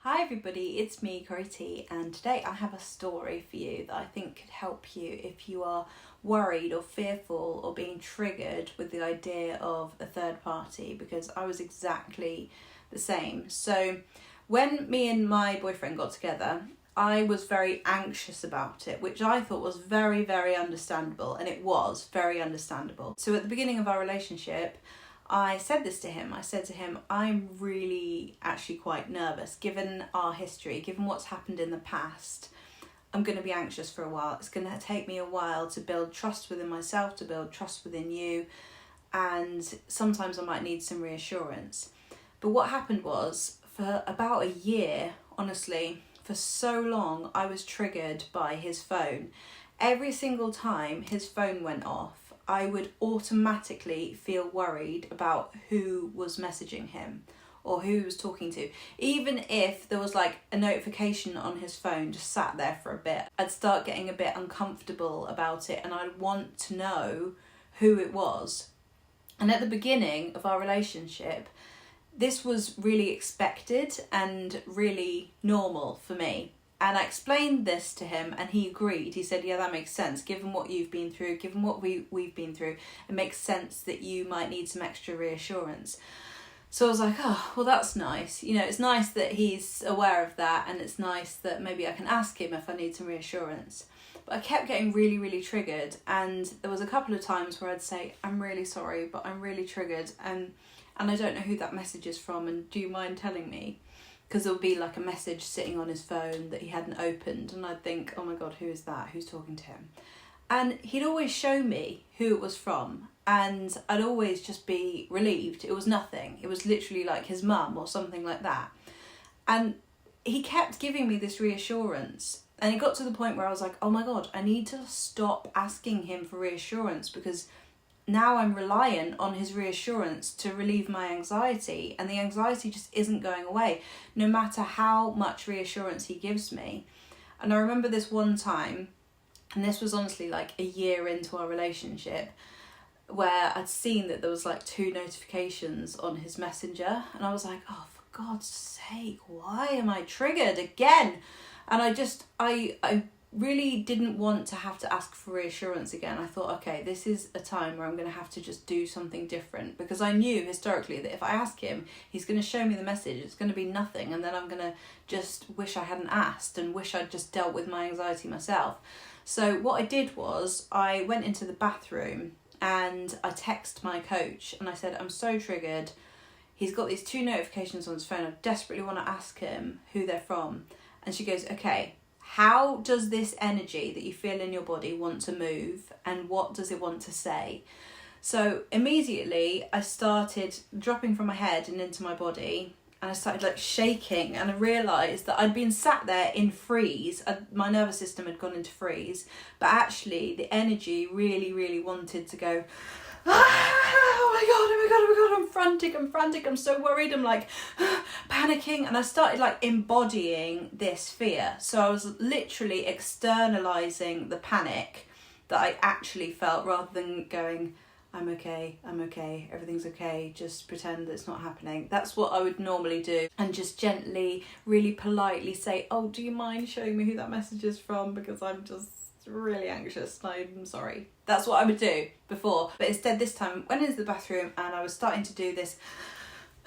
Hi everybody, it's me, Corey T, and today I have a story for you that I think could help you if you are worried or fearful or being triggered with the idea of a third party, because I was exactly the same. So when me and my boyfriend got together, I was very anxious about it, which I thought was very, very understandable, and it was very understandable. So at the beginning of our relationship, I said this to him. I said to him, I'm really actually quite nervous, given our history, given what's happened in the past. I'm going to be anxious for a while. It's going to take me a while to build trust within myself, to build trust within you, and sometimes I might need some reassurance. But what happened was, for about a year, honestly, for so long, I was triggered by his phone. Every single time his phone went off, I would automatically feel worried about who was messaging him or who he was talking to. Even if there was like a notification on his phone just sat there for a bit, I'd start getting a bit uncomfortable about it, and I'd want to know who it was. And at the beginning of our relationship, this was really expected and really normal for me. And I explained this to him and he agreed. He said, yeah, that makes sense. Given what you've been through, given what we've been through, it makes sense that you might need some extra reassurance. So I was like, oh, well, that's nice. You know, it's nice that he's aware of that, and it's nice that maybe I can ask him if I need some reassurance. But I kept getting really, really triggered. And there was a couple of times where I'd say, I'm really sorry, but I'm really triggered. And I don't know who that message is from. And do you mind telling me? Because there would be like a message sitting on his phone that he hadn't opened, and I'd think, oh my God, who is that? Who's talking to him? And he'd always show me who it was from, and I'd always just be relieved. It was nothing. It was literally like his mum or something like that. And he kept giving me this reassurance, and it got to the point where I was like, oh my God, I need to stop asking him for reassurance, because now I'm reliant on his reassurance to relieve my anxiety, and the anxiety just isn't going away, no matter how much reassurance he gives me. And I remember this one time, and this was honestly like a year into our relationship, where I'd seen that there was like 2 notifications on his messenger, and I was like, oh, for God's sake, why am I triggered again? And I really didn't want to have to ask for reassurance again. I thought, okay, this is a time where I'm going to have to just do something different, because I knew historically that if I ask him, he's going to show me the message, it's going to be nothing, and then I'm going to just wish I hadn't asked and wish I'd just dealt with my anxiety myself. So what I did was I went into the bathroom and I texted my coach and I said, I'm so triggered. He's got these 2 notifications on his phone. I desperately want to ask him who they're from. And she goes, okay, how does this energy that you feel in your body want to move, and what does it want to say? So immediately I started dropping from my head and into my body, and I started like shaking, and I realised that I'd been sat there in freeze. My nervous system had gone into freeze, but actually the energy really, really wanted to go, oh my God, I'm frantic, I'm so worried, I'm like panicking, and I started like embodying this fear. So I was literally externalizing the panic that I actually felt, rather than going, I'm okay, everything's okay, just pretend it's not happening. That's what I would normally do, and just gently, really politely say, oh, do you mind showing me who that message is from, because I'm just really anxious, I'm sorry. That's what I would do before, but instead this time I went into the bathroom and I was starting to do this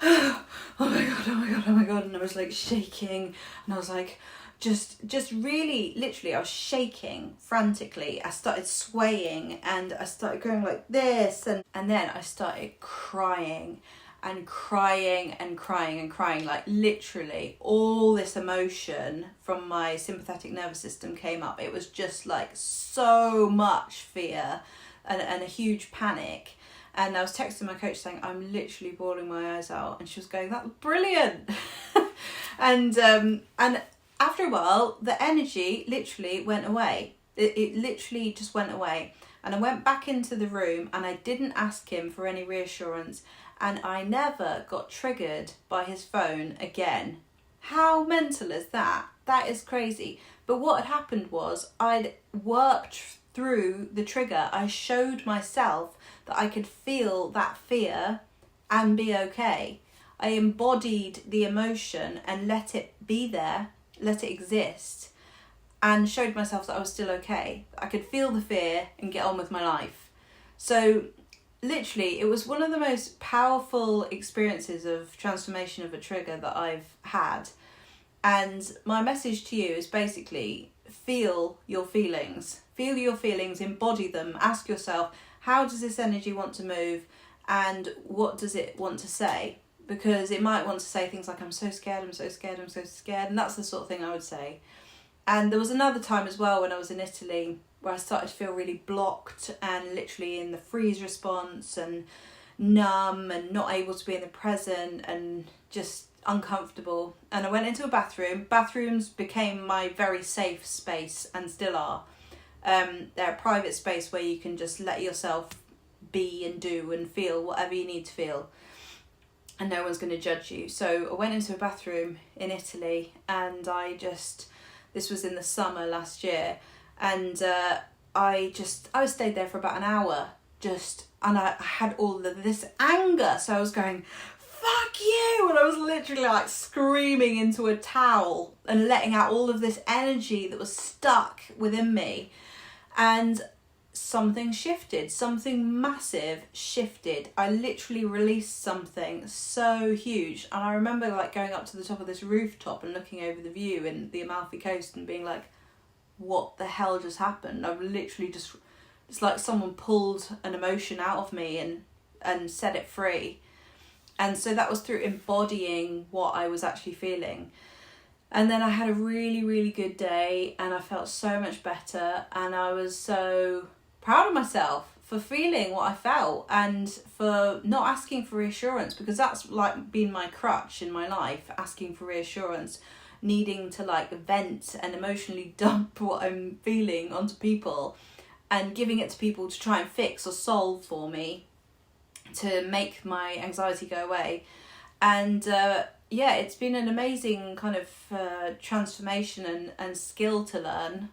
oh my God, and I was like shaking, and I was like just really literally I was shaking frantically. I started swaying and I started going like this, and then I started crying, like literally all this emotion from my sympathetic nervous system came up. It was just like so much fear and a huge panic. And I was texting my coach saying, I'm literally bawling my eyes out, and she was going, that's brilliant. and after a while the energy literally went away. It literally just went away, and I went back into the room and I didn't ask him for any reassurance, and I never got triggered by his phone again. How mental is that? That is crazy. But what had happened was I'd worked through the trigger. I showed myself that I could feel that fear and be okay. I embodied the emotion and let it be there, let it exist, and showed myself that I was still okay. I could feel the fear and get on with my life. So literally, it was one of the most powerful experiences of transformation of a trigger that I've had. And my message to you is basically, feel your feelings. Feel your feelings, embody them, ask yourself, how does this energy want to move and what does it want to say? Because it might want to say things like, I'm so scared, I'm so scared, I'm so scared. And that's the sort of thing I would say. And there was another time as well when I was in Italy where I started to feel really blocked and literally in the freeze response and numb and not able to be in the present and just uncomfortable. And I went into a bathroom. Bathrooms became my very safe space and still are. They're a private space where you can just let yourself be and do and feel whatever you need to feel. And no one's going to judge you. So I went into a bathroom in Italy and this was in the summer last year, and I stayed there for about an hour and I had all of this anger, so I was going, fuck you, and I was literally like screaming into a towel and letting out all of this energy that was stuck within me. And something shifted, something massive shifted. I literally released something so huge, and I remember like going up to the top of this rooftop and looking over the view in the Amalfi Coast and being like, what the hell just happened? I've literally it's like someone pulled an emotion out of me and set it free. And so that was through embodying what I was actually feeling. And then I had a really, really good day and I felt so much better, and I was so proud of myself for feeling what I felt and for not asking for reassurance, because that's like been my crutch in my life, asking for reassurance, needing to like vent and emotionally dump what I'm feeling onto people and giving it to people to try and fix or solve for me to make my anxiety go away. And yeah, it's been an amazing kind of transformation and skill to learn.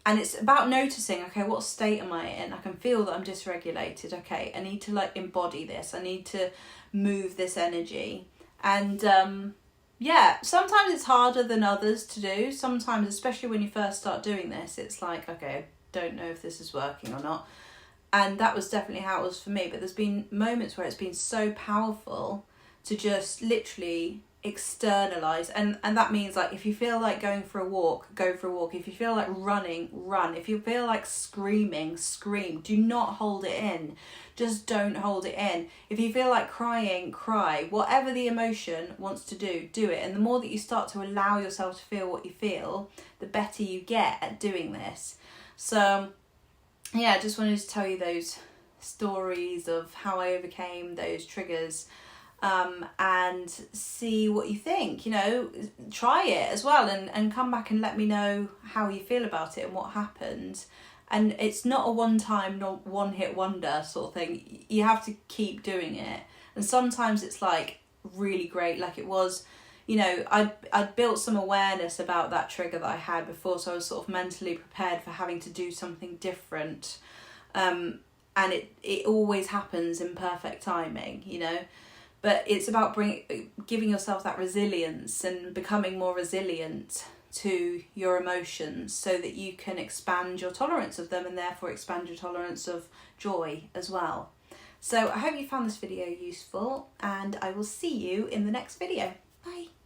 And it's about noticing, okay, what state am I in? I can feel that I'm dysregulated. Okay, I need to like embody this. I need to move this energy. And yeah, sometimes it's harder than others to do. Sometimes, especially when you first start doing this, it's like, okay, don't know if this is working or not. And that was definitely how it was for me. But there's been moments where it's been so powerful to just literally externalize, and that means like if you feel like going for a walk, go for a walk. If you feel like running, run. If you feel like screaming, scream. Do not hold it in. Just don't hold it in. If you feel like crying, cry. Whatever the emotion wants to do it. And the more that you start to allow yourself to feel what you feel, the better you get at doing this. So yeah, I just wanted to tell you those stories of how I overcame those triggers. And see what you think, try it as well and come back and let me know how you feel about it and what happened. And it's not a one-time, not one-hit wonder sort of thing. You have to keep doing it. And sometimes it's like really great, like it was, I'd built some awareness about that trigger that I had before, so I was sort of mentally prepared for having to do something different. And it always happens in perfect timing, But it's about giving yourself that resilience and becoming more resilient to your emotions so that you can expand your tolerance of them and therefore expand your tolerance of joy as well. So I hope you found this video useful, and I will see you in the next video. Bye.